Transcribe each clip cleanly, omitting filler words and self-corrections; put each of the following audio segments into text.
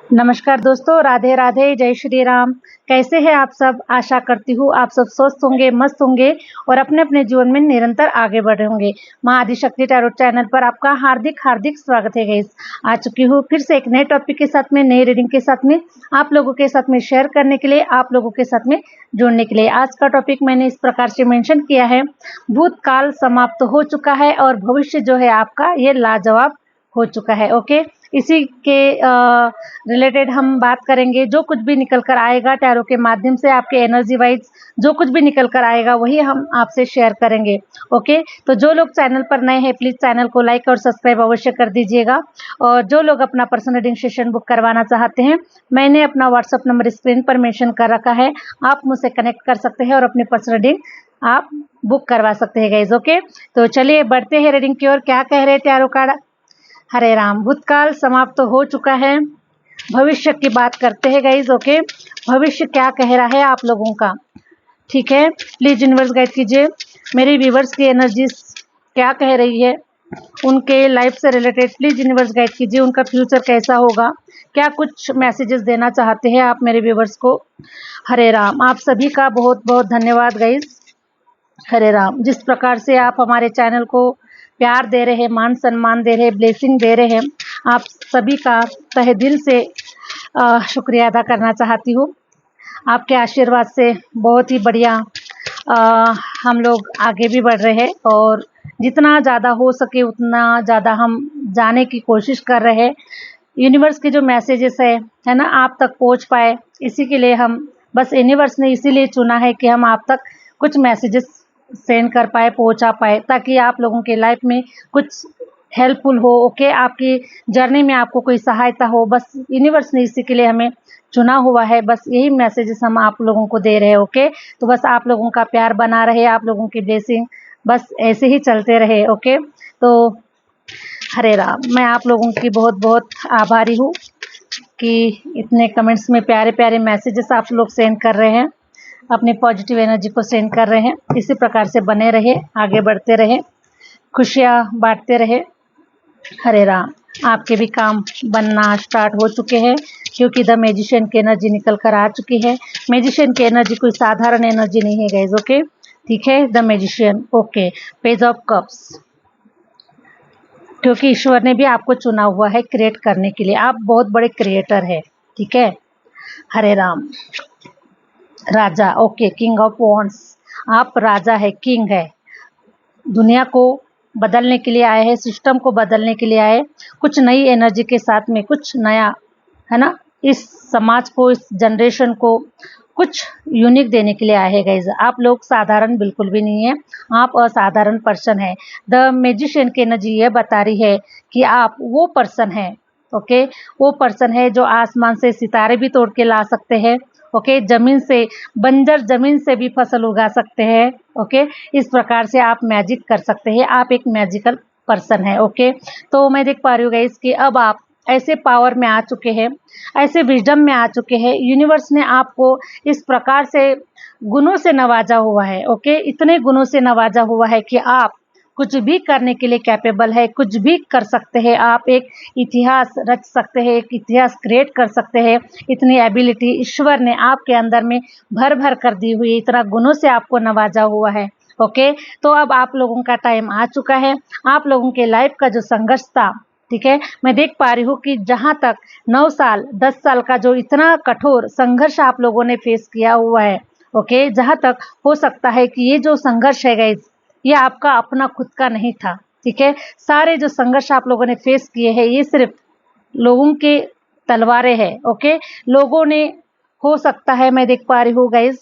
नमस्कार दोस्तों, राधे राधे, जय श्री राम। कैसे हैं आप सब? आशा करती हूँ आप सब स्वस्थ होंगे, मस्त होंगे और अपने अपने जीवन में निरंतर आगे बढ़ रहे होंगे। माँ आदिशक्ति टैरोट चैनल पर आपका हार्दिक हार्दिक स्वागत है गाइस। आ चुकी हूँ फिर से एक नए टॉपिक के साथ में, नई रीडिंग के साथ में, आप लोगों के साथ में शेयर करने के लिए, आप लोगों के साथ में जुड़ने के लिए। आज का टॉपिक मैंने इस प्रकार से मेंशन किया है, भूतकाल समाप्त हो चुका है और भविष्य जो है आपका ये लाजवाब हो चुका है। ओके, इसी के रिलेटेड हम बात करेंगे। जो कुछ भी निकल कर आएगा टैरो के माध्यम से, आपके एनर्जी वाइज जो कुछ भी निकल कर आएगा वही हम आपसे शेयर करेंगे। ओके, तो जो लोग चैनल पर नए हैं प्लीज़ चैनल को लाइक और सब्सक्राइब अवश्य कर दीजिएगा। और जो लोग अपना पर्सनल रीडिंग सेशन बुक करवाना चाहते हैं, मैंने अपना व्हाट्सअप नंबर स्क्रीन पर मेंशन कर रखा है, आप मुझसे कनेक्ट कर सकते हैं और अपनी पर्सनल रीडिंग आप बुक करवा सकते हैं गाइज। ओके, तो चलिए बढ़ते हैं रीडिंग की ओर। क्या कह रहे हैं टैरो कार्ड? हरे राम। भूतकाल समाप्त तो हो चुका है, भविष्य की बात करते हैं गाइज। ओके, भविष्य क्या कह रहा है आप लोगों का? ठीक है, प्लीज यूनिवर्स गाइड कीजिए मेरे व्यूवर्स की एनर्जीज क्या कह रही है, उनके लाइफ से रिलेटेड प्लीज यूनिवर्स गाइड कीजिए। उनका फ्यूचर कैसा होगा, क्या कुछ मैसेजेस देना चाहते हैं आप मेरे व्यूवर्स को? हरे राम। आप सभी का बहुत बहुत धन्यवाद गाइज। हरे राम। जिस प्रकार से आप हमारे चैनल को प्यार दे रहे हैं, मान सम्मान दे रहे हैं, ब्लेसिंग दे रहे हैं, आप सभी का तहे दिल से शुक्रिया अदा करना चाहती हूँ। आपके आशीर्वाद से बहुत ही बढ़िया हम लोग आगे भी बढ़ रहे हैं और जितना ज़्यादा हो सके उतना ज़्यादा हम जाने की कोशिश कर रहे हैं। यूनिवर्स के जो मैसेजेस है ना, आप तक पहुँच पाए, इसी के लिए हम बस यूनिवर्स ने इसीलिए चुना है कि हम आप तक कुछ मैसेजेस सेंड कर पाए, पहुंचा पाए, ताकि आप लोगों के लाइफ में कुछ हेल्पफुल हो। ओके, आपकी जर्नी में आपको कोई सहायता हो, बस यूनिवर्स ने इसी के लिए हमें चुना हुआ है। बस यही मैसेजेस हम आप लोगों को दे रहे हैं। ओके, तो बस आप लोगों का प्यार बना रहे, आप लोगों की ब्लेसिंग बस ऐसे ही चलते रहे। ओके, तो हरे राम। मैं आप लोगों की बहुत बहुत आभारी हूँ कि इतने कमेंट्स में प्यारे प्यारे मैसेजेस आप लोग सेंड कर रहे हैं, अपनी पॉजिटिव एनर्जी को सेंड कर रहे हैं। इसी प्रकार से बने रहे, आगे बढ़ते रहे, खुशियाँ बांटते रहे। हरे राम। आपके भी काम बनना स्टार्ट हो चुके हैं, क्योंकि द मैजिशियन की एनर्जी निकल कर आ चुकी है। मैजिशियन की एनर्जी कोई साधारण एनर्जी नहीं है गाइज। ओके, ठीक है, the magician. Okay, page of cups, क्योंकि ईश्वर ने भी आपको चुना हुआ है क्रिएट करने के लिए। आप बहुत बड़े क्रिएटर है, ठीक है। हरे राम। राजा, ओके, किंग ऑफ वॉन्ड्स, आप राजा है, किंग है। दुनिया को बदलने के लिए आए हैं, सिस्टम को बदलने के लिए आए, कुछ नई एनर्जी के साथ में, कुछ नया, है ना, इस समाज को, इस जनरेशन को कुछ यूनिक देने के लिए आए हैं गाइज। आप लोग साधारण बिल्कुल भी नहीं है, आप असाधारण पर्सन है। द मैजिशियन की एनर्जी ये बता रही है कि आप वो पर्सन है। ओके, वो पर्सन है जो आसमान से सितारे भी तोड़ के ला सकते हैं। ओके, जमीन से, बंजर जमीन से भी फसल उगा सकते हैं। ओके, इस प्रकार से आप मैजिक कर सकते हैं, आप एक मैजिकल पर्सन है। ओके, तो मैं देख पा रही हूँ गाइस कि अब आप ऐसे पावर में आ चुके हैं, ऐसे विजडम में आ चुके हैं। यूनिवर्स ने आपको इस प्रकार से गुणों से नवाजा हुआ है। ओके, इतने गुणों से नवाजा हुआ है कि आप कुछ भी करने के लिए कैपेबल है, कुछ भी कर सकते हैं। आप एक इतिहास रच सकते हैं, एक इतिहास क्रिएट कर सकते हैं। इतनी एबिलिटी ईश्वर ने आपके अंदर में भर भर कर दी हुई, इतना गुणों से आपको नवाजा हुआ है। ओके, तो अब आप लोगों का टाइम आ चुका है। आप लोगों के लाइफ का जो संघर्ष था, ठीक है, मैं देख पा रही हूँ कि जहाँ तक 9 साल 10 साल का जो इतना कठोर संघर्ष आप लोगों ने फेस किया हुआ है, ओके, जहाँ तक हो सकता है कि ये जो संघर्ष है गाइज, ये आपका अपना खुद का नहीं था। ठीक है, सारे जो संघर्ष आप लोगों ने फेस किए हैं, ये सिर्फ लोगों के तलवारें हैं। ओके, लोगों ने, हो सकता है, मैं देख पा रही हूँ गाइज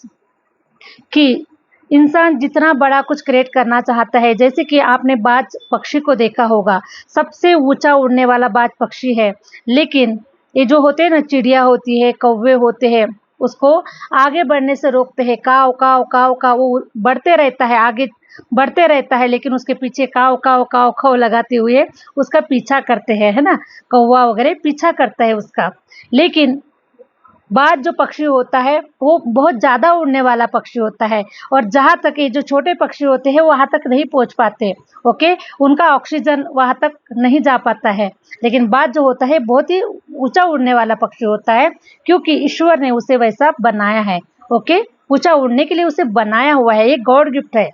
कि इंसान जितना बड़ा कुछ क्रिएट करना चाहता है, जैसे कि आपने बाज पक्षी को देखा होगा, सबसे ऊंचा उड़ने वाला बाज पक्षी है, लेकिन ये जो होते हैं ना, चिड़िया होती है, कौवे होते हैं, उसको आगे बढ़ने से रोकते हैं। काव काव काव काव, वो बढ़ते रहता है, आगे बढ़ते रहता है, लेकिन उसके पीछे काव काव काव काव लगाते हुए उसका पीछा करते हैं, है ना, कौवा वगैरह पीछा करता है उसका। लेकिन बाज जो पक्षी होता है वो बहुत ज़्यादा उड़ने वाला पक्षी होता है, और जहाँ तक ये जो छोटे पक्षी होते हैं वहाँ तक नहीं पहुँच पाते। ओके, उनका ऑक्सीजन वहाँ तक नहीं जा पाता है। लेकिन बाज जो होता है बहुत ही ऊंचा उड़ने वाला पक्षी होता है, क्योंकि ईश्वर ने उसे वैसा बनाया है। ओके, ऊंचा उड़ने के लिए उसे बनाया हुआ है, ये गॉड गिफ्ट है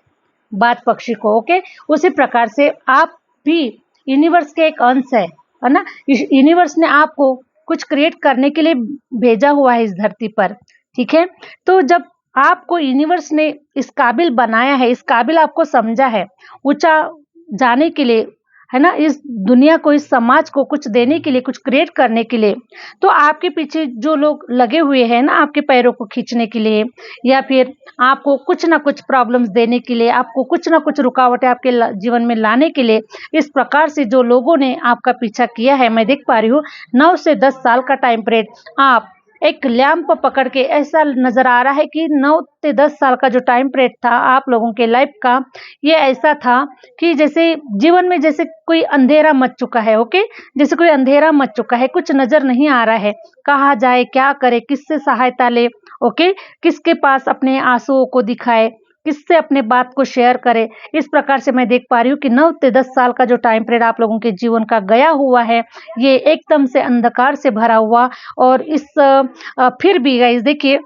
बाज पक्षी को। ओके, उसी प्रकार से आप भी यूनिवर्स के एक अंश है ना। यूनिवर्स ने आपको कुछ क्रिएट करने के लिए भेजा हुआ है इस धरती पर, ठीक है। तो जब आपको यूनिवर्स ने इस काबिल बनाया है, इस काबिल आपको समझा है ऊंचा जाने के लिए, है ना, इस दुनिया को, इस समाज को कुछ देने के लिए, कुछ क्रिएट करने के लिए, तो आपके पीछे जो लोग लगे हुए हैं ना, आपके पैरों को खींचने के लिए, या फिर आपको कुछ ना कुछ प्रॉब्लम्स देने के लिए, आपको कुछ ना कुछ रुकावटें आपके जीवन में लाने के लिए, इस प्रकार से जो लोगों ने आपका पीछा किया है, मैं देख पा रही हूँ 9 से 10 साल का टाइम पीरियड आप एक लैंप पकड़ के, ऐसा नजर आ रहा है कि 9 से 10 साल का जो टाइम पीरियड था आप लोगों के लाइफ का, ये ऐसा था कि जैसे जीवन में जैसे कोई अंधेरा मच चुका है। ओके, जैसे कोई अंधेरा मच चुका है, कुछ नजर नहीं आ रहा है, कहाँ जाए, क्या करे, किससे सहायता ले, ओके, किसके पास अपने आंसुओं को दिखाए, किससे अपने बात को शेयर करे। इस प्रकार से मैं देख पा रही हूँ कि 9 से 10 साल का जो टाइम पीरियड आप लोगों के जीवन का गया हुआ है, ये एकदम से अंधकार से भरा हुआ, और इस फिर भी गाइस देखिए,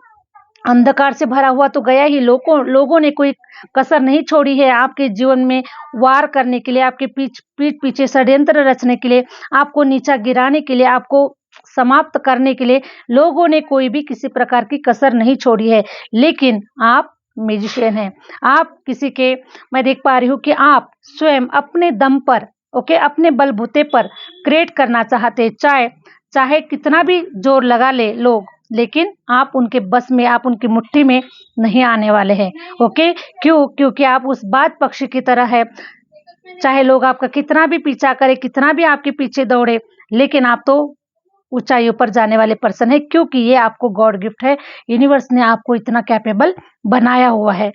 अंधकार से भरा हुआ तो गया ही, लोगों ने कोई कसर नहीं छोड़ी है आपके जीवन में वार करने के लिए, आपके पीठ पीछे षड्यंत्र रचने के लिए, आपको नीचा गिराने के लिए, आपको समाप्त करने के लिए लोगों ने कोई भी किसी प्रकार की कसर नहीं छोड़ी है। लेकिन आप म्यूजिशियन हैं, आप किसी के, मैं देख पा रही हूँ कि आप स्वयं अपने दम पर, ओके, अपने बलबूते पर क्रिएट करना चाहते, चाहे चाहे कितना भी जोर लगा ले लोग, लेकिन आप उनके बस में, आप उनकी मुट्ठी में नहीं आने वाले हैं। ओके, क्यों? क्योंकि आप उस बाज पक्षी की तरह है, चाहे लोग आपका कितना भी पीछा करें, कितना भी आपके पीछे दौड़े, लेकिन आप तो ऊंचाइयों पर जाने वाले पर्सन है, क्योंकि ये आपको गॉड गिफ्ट है। यूनिवर्स ने आपको इतना कैपेबल बनाया हुआ है।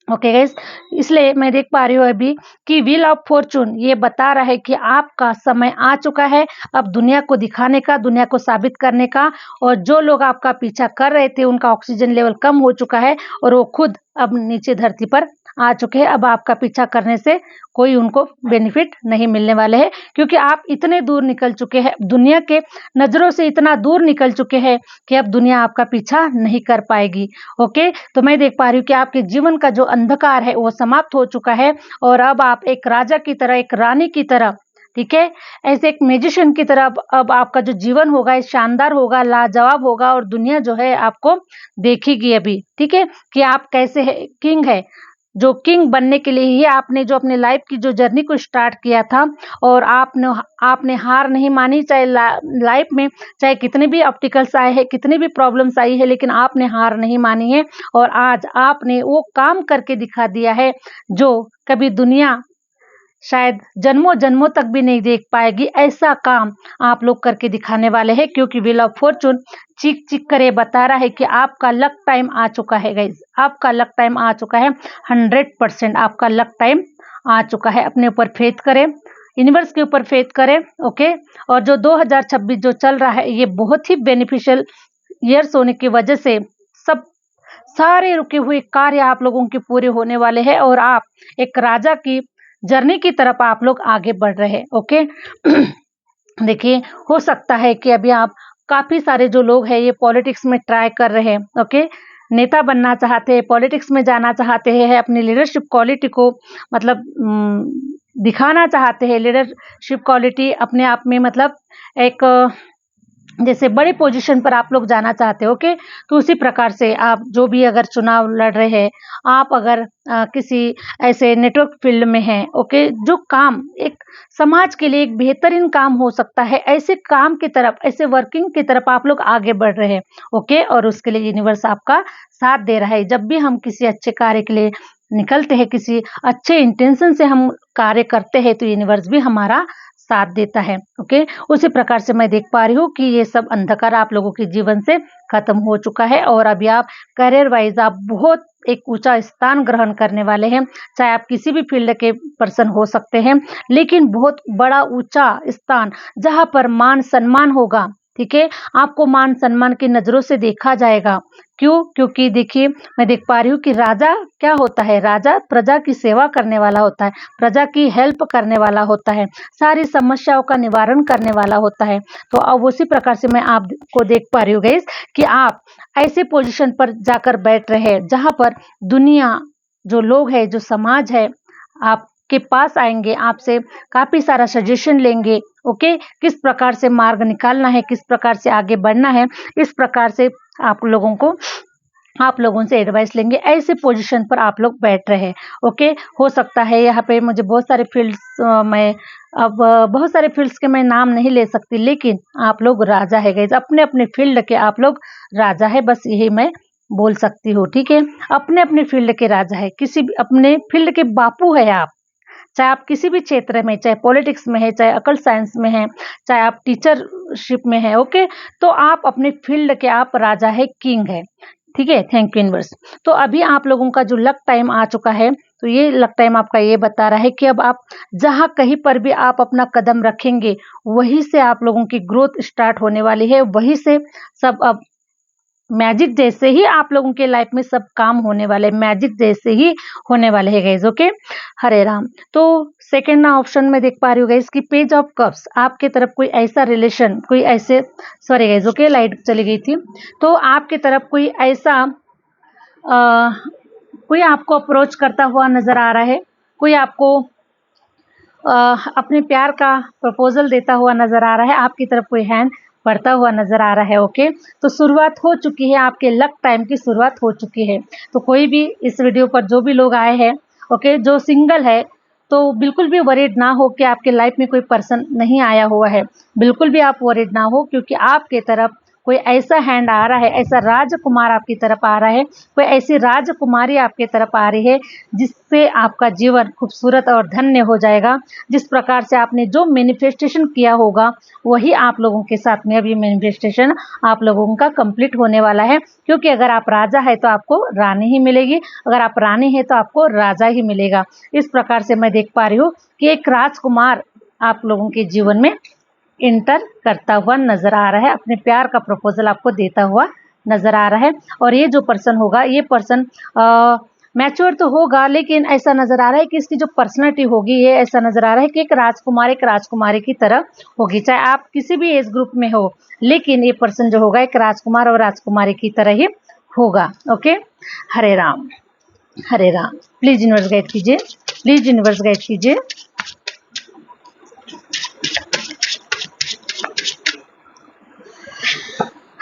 ओके गाइस, इसलिए मैं देख पा रही हूँ अभी कि व्हील ऑफ फॉर्चून ये बता रहा है कि आपका समय आ चुका है अब दुनिया को दिखाने का, दुनिया को साबित करने का। और जो लोग आपका पीछा कर रहे थे उनका ऑक्सीजन लेवल कम हो चुका है, और वो खुद अब नीचे धरती पर आ चुके हैं। अब आपका पीछा करने से कोई उनको बेनिफिट नहीं मिलने वाले हैं, क्योंकि आप इतने दूर निकल चुके हैं, दुनिया के नजरों से इतना दूर निकल चुके हैं कि अब दुनिया आपका पीछा नहीं कर पाएगी। ओके, तो मैं देख पा रही हूँ कि आपके जीवन का जो अंधकार है वो समाप्त हो चुका है, और अब आप एक राजा की तरह, एक रानी की तरह, ठीक है, ऐसे एक मैजिशियन की तरह अब आपका जो जीवन होगा ये शानदार होगा, लाजवाब होगा, और दुनिया जो है आपको देखेगी अभी, ठीक है, कि आप कैसे है, किंग है। जो किंग बनने के लिए ही आपने जो अपने लाइफ की जो जर्नी को स्टार्ट किया था, और आपने हार नहीं मानी, चाहे लाइफ में चाहे कितने भी ऑब्स्टिकल्स आए हैं, कितनी भी प्रॉब्लम्स आई है, लेकिन आपने हार नहीं मानी है, और आज आपने वो काम करके दिखा दिया है जो कभी दुनिया शायद जन्मों जन्मों तक भी नहीं देख पाएगी। ऐसा काम आप लोग करके दिखाने वाले हैं, क्योंकि व्हील ऑफ फॉर्चून चीख चीख कर ये बता रहा है कि आपका लक टाइम आ चुका है गाइस, आपका लक टाइम आ चुका है। 100% आपका लक टाइम आ चुका है। अपने ऊपर फेथ करें, यूनिवर्स के ऊपर फेथ करें। ओके, और जो 2026 जो चल रहा है ये बहुत ही बेनिफिशियल ईयर्स होने की वजह से सब सारे रुके हुए कार्य आप लोगों के पूरे होने वाले हैं, और आप एक राजा की जर्नी की तरफ आप लोग आगे बढ़ रहे हैं। ओके, देखिए, हो सकता है कि अभी आप काफी सारे जो लोग हैं ये पॉलिटिक्स में ट्राई कर रहे हैं। ओके, नेता बनना चाहते हैं, पॉलिटिक्स में जाना चाहते हैं, अपनी लीडरशिप क्वालिटी को मतलब दिखाना चाहते हैं। लीडरशिप क्वालिटी अपने आप में मतलब एक जैसे बड़े पोजीशन पर आप लोग जाना चाहते हो। ओके, तो उसी प्रकार से आप जो भी अगर चुनाव लड़ रहे हैं, आप अगर किसी ऐसे नेटवर्क फील्ड में हैं, ओके, जो काम एक समाज के लिए एक बेहतरीन काम हो सकता है, ऐसे काम की तरफ, ऐसे वर्किंग की तरफ आप लोग आगे बढ़ रहे हैं। ओके, और उसके लिए यूनिवर्स आपका साथ दे रहा है। जब भी हम किसी अच्छे कार्य के लिए निकलते हैं, किसी अच्छे इंटेंशन से हम कार्य करते हैं, तो यूनिवर्स भी हमारा साथ देता है। ओके, उसी प्रकार से मैं देख पा रही हूँ कि ये सब अंधकार आप लोगों के जीवन से खत्म हो चुका है, और अभी आप करियर वाइज आप बहुत एक ऊंचा स्थान ग्रहण करने वाले हैं। चाहे आप किसी भी फील्ड के पर्सन हो सकते हैं, लेकिन बहुत बड़ा ऊंचा स्थान जहां पर मान सम्मान होगा, ठीक है, आपको मान सम्मान की नज़रों से देखा जाएगा। क्यों? क्योंकि देखिए, मैं देख पा रही हूँ कि राजा क्या होता है, राजा प्रजा की सेवा करने वाला होता है, प्रजा की हेल्प करने वाला होता है, सारी समस्याओं का निवारण करने वाला होता है। तो अब उसी प्रकार से मैं आपको देख पा रही हूँ गाइस कि आप ऐसे पोजीशन पर जाकर बैठ रहे हैं जहाँ पर दुनिया, जो लोग हैं, जो समाज है, आपके पास आएंगे, आपसे काफ़ी सारा सजेशन लेंगे। ओके, किस प्रकार से मार्ग निकालना है, किस प्रकार से आगे बढ़ना है, इस प्रकार से आप लोगों से एडवाइस लेंगे। ऐसे पोजीशन पर आप लोग बैठ रहे हैं। ओके, हो सकता है यहाँ पे मुझे बहुत सारे फील्ड्स मैं अब बहुत सारे फील्ड्स के मैं नाम नहीं ले सकती, लेकिन आप लोग राजा है गाइस, अपने अपने फील्ड के आप लोग राजा है, बस यही मैं बोल सकती हूँ। ठीक है, अपने अपने फील्ड के राजा है, किसी भी अपने फील्ड के बापू है आप। चाहे आप किसी भी क्षेत्र में, चाहे पॉलिटिक्स में है, चाहे अकल साइंस में है, चाहे आप टीचरशिप में है। ओके, तो आप अपने फील्ड के आप राजा है, किंग है। ठीक है, थैंक यू यूनिवर्स। तो अभी आप लोगों का जो लक टाइम आ चुका है, तो ये लक टाइम आपका ये बता रहा है कि अब आप जहां कहीं पर भी आप अपना कदम रखेंगे, वहीं से आप लोगों की ग्रोथ स्टार्ट होने वाली है, वहीं से सब अब मैजिक जैसे ही आप लोगों के लाइफ में सब काम होने वाले, मैजिक जैसे ही होने वाले हैं गाइज। ओके, हरे राम। तो सेकेंड ऑप्शन में देख पा रही हूँ गाइज कि पेज ऑफ कप्स, आपके तरफ कोई ऐसा रिलेशन, कोई ऐसे, सॉरी गाइज, ओके लाइट चली गई थी। तो आपके तरफ कोई ऐसा कोई आपको अप्रोच करता हुआ नजर आ रहा है, कोई आपको अपने प्यार का प्रपोजल देता हुआ नजर आ रहा है, आपकी तरफ कोई हैंड बढ़ता हुआ नजर आ रहा है। ओके, तो शुरुआत हो चुकी है, आपके लक टाइम की शुरुआत हो चुकी है। तो कोई भी इस वीडियो पर जो भी लोग आए हैं, ओके, जो सिंगल है, तो बिल्कुल भी वरीड ना हो कि आपके लाइफ में कोई पर्सन नहीं आया हुआ है। बिल्कुल भी आप वरीड ना हो, क्योंकि आपके तरफ कोई ऐसा हैंड आ रहा है, ऐसा राजकुमार आपकी तरफ आ रहा है, कोई ऐसी राजकुमारी आपकी तरफ आ रही है, जिससे आपका जीवन खूबसूरत और धन्य हो जाएगा। जिस प्रकार से आपने जो मैनिफेस्टेशन किया होगा, वही आप लोगों के साथ में अभी मैनिफेस्टेशन आप लोगों का कंप्लीट होने वाला है। क्योंकि अगर आप राजा है तो आपको रानी ही मिलेगी, अगर आप रानी है तो आपको राजा ही मिलेगा। इस प्रकार से मैं देख पा रही हूँ कि एक राजकुमार आप लोगों के जीवन में इंटर करता हुआ नजर आ रहा है, अपने प्यार का प्रपोजल आपको देता हुआ नजर आ रहा है। और ये जो पर्सन होगा, ये पर्सन मैच्योर तो होगा, लेकिन ऐसा नजर आ रहा है कि इसकी जो पर्सनालिटी होगी, ये ऐसा नजर आ रहा है कि एक राजकुमार एक राजकुमारी की तरह होगी। चाहे आप किसी भी एज ग्रुप में हो, लेकिन ये पर्सन जो होगा एक राजकुमार और राजकुमारी की तरह ही होगा। Okay, Hare Ram, Hare Ram. Please universe guide कीजिए, प्लीज यूनिवर्स गाइड कीजिए।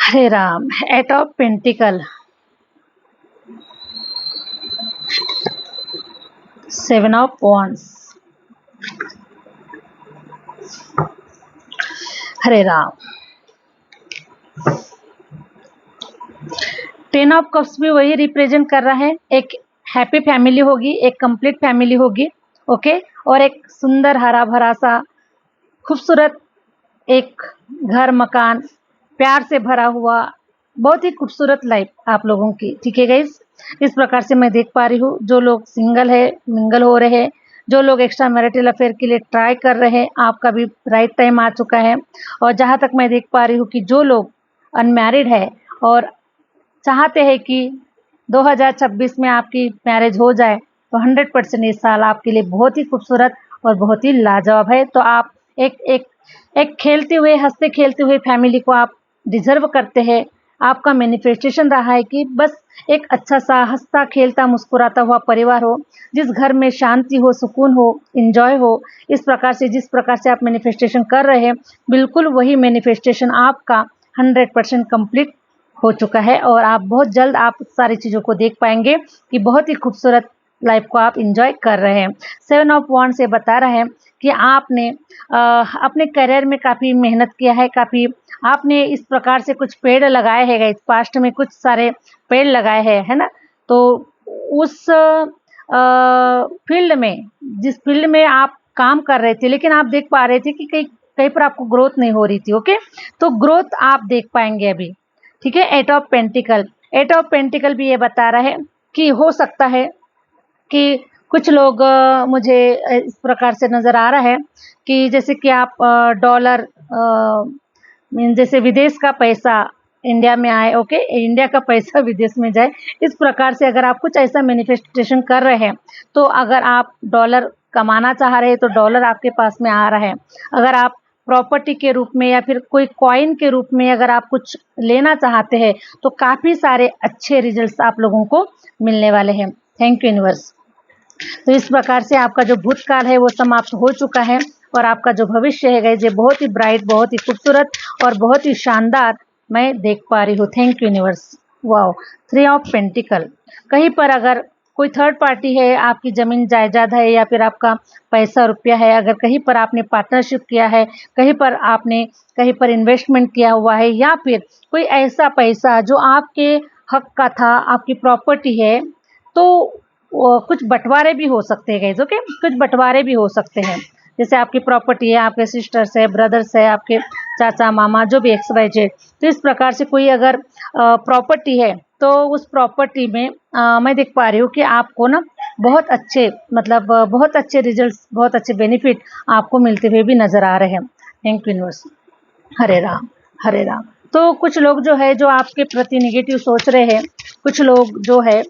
Hare Ram. Eight of pentacle, 7 of wands, Hare Ram. 10 of cups भी वही रिप्रेजेंट कर रहा है, एक हैप्पी फैमिली होगी, एक कंप्लीट फैमिली होगी। ओके, और एक सुंदर हरा भरा सा खूबसूरत एक घर मकान, प्यार से भरा हुआ, बहुत ही खूबसूरत लाइफ आप लोगों की। ठीक है गाइस, इस प्रकार से मैं देख पा रही हूँ, जो लोग सिंगल है, मिंगल हो रहे हैं, जो लोग एक्स्ट्रा मैरिटल अफेयर के लिए ट्राई कर रहे हैं, आपका भी राइट टाइम आ चुका है। और जहाँ तक मैं देख पा रही हूँ कि जो लोग अनमैरिड है और चाहते हैं कि 2026 में आपकी मैरिज हो जाए, तो 100% इस साल आपके लिए बहुत ही खूबसूरत और बहुत ही लाजवाब है। तो आप एक एक एक खेलते हुए, हंसते खेलते हुए फैमिली को आप डिजर्व करते हैं। आपका मैनिफेस्टेशन रहा है कि बस एक अच्छा सा हंसता खेलता मुस्कुराता हुआ परिवार हो, जिस घर में शांति हो, सुकून हो, इंजॉय हो। इस प्रकार से जिस प्रकार से आप मैनिफेस्टेशन कर रहे हैं, बिल्कुल वही मैनिफेस्टेशन आपका 100% कंप्लीट हो चुका है। और आप बहुत जल्द आप सारी चीज़ों को देख पाएंगे कि बहुत ही खूबसूरत लाइफ को आप इंजॉय कर रहे हैं। 7 ऑफ वॉन्ड से बता रहे हैं कि आपने अपने करियर में काफ़ी मेहनत किया है, काफ़ी आपने इस प्रकार से कुछ पेड़ लगाए हैं, इस पास्ट में कुछ सारे पेड़ लगाए हैं, है ना। तो उस फील्ड में, जिस फील्ड में आप काम कर रहे थे, लेकिन आप देख पा रहे थे कि कहीं कहीं पर आपको ग्रोथ नहीं हो रही थी। ओके, तो ग्रोथ आप देख पाएंगे अभी। ठीक है, 8 ऑफ पेंटिकल, 8 ऑफ पेंटिकल भी ये बता रहा है कि हो सकता है कि कुछ लोग मुझे इस प्रकार से नज़र आ रहा है कि जैसे कि आप डॉलर जैसे विदेश का पैसा इंडिया में आए, ओके, इंडिया का पैसा विदेश में जाए, इस प्रकार से अगर आप कुछ ऐसा मैनिफेस्टेशन कर रहे हैं, तो अगर आप डॉलर कमाना चाह रहे हैं तो डॉलर आपके पास में आ रहा है। अगर आप प्रॉपर्टी के रूप में या फिर कोई कॉइन के रूप में अगर आप कुछ लेना चाहते हैं, तो काफ़ी सारे अच्छे रिजल्ट्स आप लोगों को मिलने वाले हैं। Thank you universe. तो इस प्रकार से आपका जो भूतकाल है वो समाप्त हो चुका है, और आपका जो भविष्य है गाइस, ये बहुत ही ब्राइट, बहुत ही खूबसूरत और बहुत ही शानदार मैं देख पा रही हूँ। Thank you universe. Wow, 3 of pentacle. कहीं पर अगर कोई थर्ड पार्टी है, आपकी ज़मीन जायदाद है, या फिर आपका पैसा रुपया है, अगर कहीं पर आपने पार्टनरशिप किया है, कहीं पर आपने कहीं पर इन्वेस्टमेंट किया हुआ है, या फिर कोई ऐसा पैसा जो आपके हक का था, आपकी प्रॉपर्टी है, तो कुछ बंटवारे भी हो सकते हैं गाइस, ओके, कुछ बंटवारे भी हो सकते हैं। जैसे आपकी प्रॉपर्टी है, आपके सिस्टर्स है, ब्रदर्स है, आपके चाचा मामा, जो भी XYZ, तो इस प्रकार से कोई अगर प्रॉपर्टी है, तो उस प्रॉपर्टी में मैं देख पा रही हूँ कि आपको ना बहुत अच्छे, मतलब बहुत अच्छे रिजल्ट्स, बहुत अच्छे बेनिफिट आपको मिलते हुए भी नज़र आ रहे हैं। Thank you universe. Hare Ram, Hare Ram. तो कुछ लोग जो है, जो आपके प्रति निगेटिव सोच रहे हैं, कुछ लोग जो है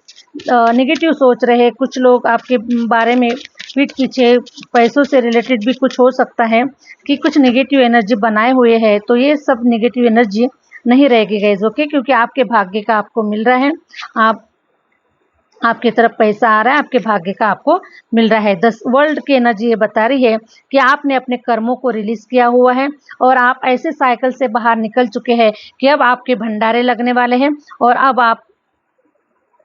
निगेटिव सोच रहे हैं, कुछ लोग आपके बारे में पीठ पीछे पैसों से रिलेटेड भी कुछ हो सकता है कि कुछ निगेटिव एनर्जी बनाए हुए हैं, तो ये सब निगेटिव एनर्जी नहीं रहेगी गाइस, ओके, क्योंकि आपके भाग्य का आपको मिल रहा है, आपकी तरफ पैसा आ रहा है, आपके भाग्य का आपको मिल रहा है। 10 वर्ल्ड की एनर्जी ये बता रही है कि आपने अपने कर्मों को रिलीज किया हुआ है, और आप ऐसे साइकिल से बाहर निकल चुके हैं कि अब आपके भंडारे लगने वाले हैं, और अब आप,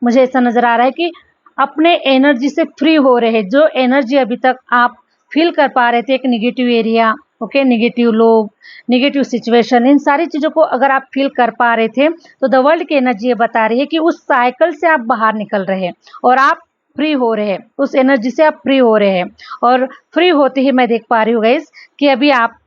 मुझे ऐसा नज़र आ रहा है कि अपने एनर्जी से फ्री हो रहे हैं। जो एनर्जी अभी तक आप फील कर पा रहे थे, एक निगेटिव एरिया, ओके, निगेटिव लोग, निगेटिव सिचुएशन, इन सारी चीज़ों को अगर आप फील कर पा रहे थे, तो द वर्ल्ड की एनर्जी ये बता रही है कि उस साइकिल से आप बाहर निकल रहे हैं, और आप फ्री हो रहे हैं, उस एनर्जी से आप फ्री हो रहे हैं। और फ्री होते ही मैं देख पा रही हूँ गाइस कि अभी आप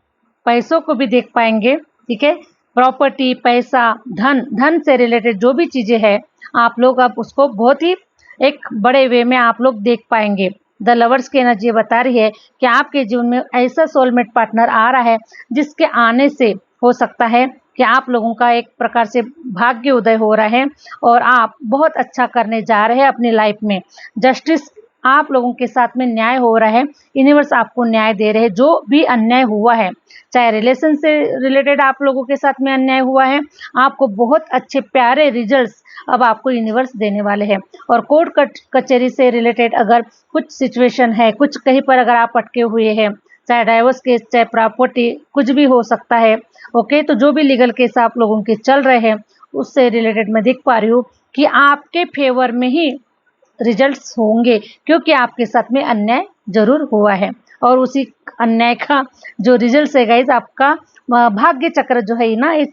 पैसों को भी देख पाएंगे, ठीक है, प्रॉपर्टी, पैसा, धन से रिलेटेड जो भी चीज़ें हैं, आप लोग अब उसको बहुत ही एक बड़े वे में आप लोग देख पाएंगे। द लवर्स की एनर्जी बता रही है कि आपके जीवन में ऐसा सोलमेट पार्टनर आ रहा है, जिसके आने से हो सकता है कि आप लोगों का एक प्रकार से भाग्य उदय हो रहा है, और आप बहुत अच्छा करने जा रहे हैं अपनी लाइफ में। जस्टिस, आप लोगों के साथ में न्याय हो रहा है, यूनिवर्स आपको न्याय दे रहे हैं। जो भी अन्याय हुआ है, चाहे रिलेशन से रिलेटेड आप लोगों के साथ में अन्याय हुआ है, आपको बहुत अच्छे प्यारे रिजल्ट्स अब आपको यूनिवर्स देने वाले हैं। और कोर्ट कचहरी से रिलेटेड अगर कुछ सिचुएशन है, कुछ कहीं पर अगर आप अटके हुए हैं, चाहे डाइवोर्स केस, चाहे प्रॉपर्टी, कुछ भी हो सकता है, ओके, तो जो भी लीगल केस आप लोगों के चल रहे हैं, उससे रिलेटेड मैं देख पा रही हूँ कि आपके फेवर में ही रिजल्ट्स होंगे, क्योंकि आपके साथ में अन्याय जरूर हुआ है, और उसी अन्याय का जो रिजल्ट है गाइज, आपका भाग्य चक्र जो है ना, इस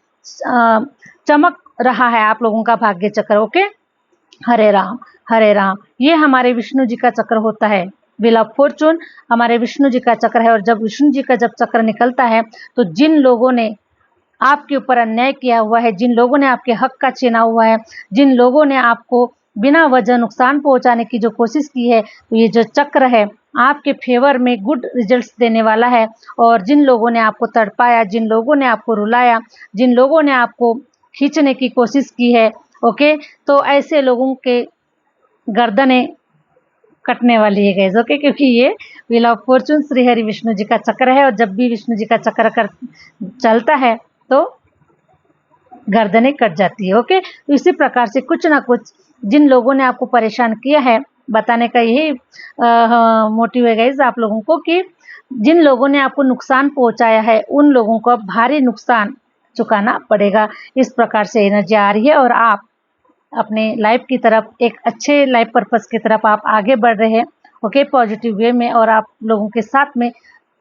चमक रहा है आप लोगों का भाग्य चक्र, ओके। हरे राम, हरे राम। ये हमारे विष्णु जी का चक्र होता है, व्हील ऑफ फॉर्चून हमारे विष्णु जी का चक्र है। और जब विष्णु जी का जब चक्र निकलता है, तो जिन लोगों ने आपके ऊपर अन्याय किया हुआ है, जिन लोगों ने आपके हक का छीना हुआ है, जिन लोगों ने आपको बिना वजह नुकसान पहुंचाने की जो कोशिश की है, तो ये जो चक्र है आपके फेवर में गुड रिजल्ट्स देने वाला है। और जिन लोगों ने आपको तड़पाया, जिन लोगों ने आपको रुलाया, जिन लोगों ने आपको खींचने की कोशिश की है, ओके, तो ऐसे लोगों के गर्दनें कटने वाली है गाइस, ओके, क्योंकि ये wheel of fortune Shri Hari Vishnu ji का चक्र है। और जब भी विष्णु जी का चक्र चलता है, तो गर्दनें कट जाती है, ओके। तो इसी प्रकार से कुछ ना कुछ जिन लोगों ने आपको परेशान किया है, बताने का यही मोटिव है गाइस आप लोगों को, कि जिन लोगों ने आपको नुकसान पहुंचाया है, उन लोगों को अब भारी नुकसान चुकाना पड़ेगा। इस प्रकार से एनर्जी आ रही है, और आप अपने लाइफ की तरफ, एक अच्छे लाइफ पर्पस की तरफ आप आगे बढ़ रहे हैं, ओके, पॉजिटिव वे में। और आप लोगों के साथ में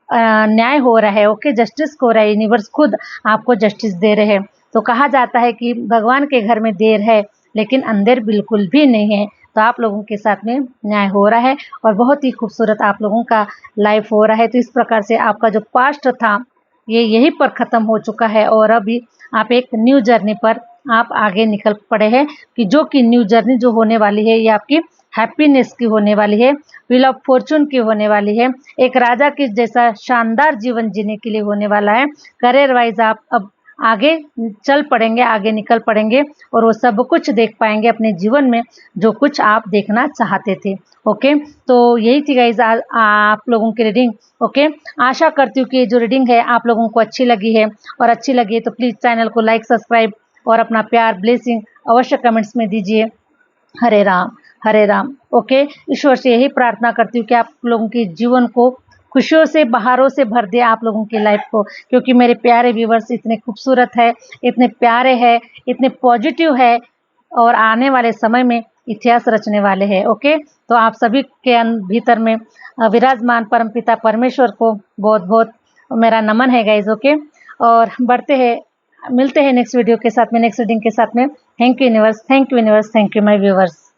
न्याय हो रहा है, ओके, जस्टिस हो रहा है, यूनिवर्स खुद आपको जस्टिस दे रहे हैं। तो कहा जाता है कि भगवान के घर में देर है, लेकिन अंधेर बिल्कुल भी नहीं है। तो आप लोगों के साथ में न्याय हो रहा है, और बहुत ही खूबसूरत आप लोगों का लाइफ हो रहा है। तो इस प्रकार से आपका जो पास्ट था, ये यहीं पर ख़त्म हो चुका है, और अभी आप एक न्यू जर्नी पर आप आगे निकल पड़े हैं, कि जो कि न्यू जर्नी जो होने वाली है, ये आपकी हैप्पीनेस की होने वाली है, व्हील ऑफ फॉर्चून की होने वाली है, एक राजा की जैसा शानदार जीवन जीने के लिए होने वाला है। करियर वाइज आप अब आगे चल पड़ेंगे, आगे निकल पड़ेंगे और वो सब कुछ देख पाएंगे अपने जीवन में जो कुछ आप देखना चाहते थे। ओके, तो यही थी गाइज आप लोगों की रीडिंग। ओके, आशा करती हूँ कि ये जो रीडिंग है आप लोगों को अच्छी लगी है, और अच्छी लगी है तो प्लीज़ चैनल को लाइक, सब्सक्राइब और अपना प्यार, ब्लेसिंग अवश्य कमेंट्स में दीजिए। हरे राम, हरे राम। ओके, ईश्वर से यही प्रार्थना करती हूँ कि आप लोगों के जीवन को खुशियों से, बहारों से भर दे आप लोगों की लाइफ को, क्योंकि मेरे प्यारे व्यूवर्स इतने खूबसूरत है, इतने प्यारे हैं, इतने पॉजिटिव है और आने वाले समय में इतिहास रचने वाले हैं। ओके, तो आप सभी के भीतर में विराजमान परमपिता परमेश्वर को बहुत बहुत मेरा नमन है गाइज। ओके, और बढ़ते हैं, मिलते हैं नेक्स्ट वीडियो के साथ में, नेक्स्ट रीडिंग के साथ में। Thank you universe, thank you universe, thank you my viewers.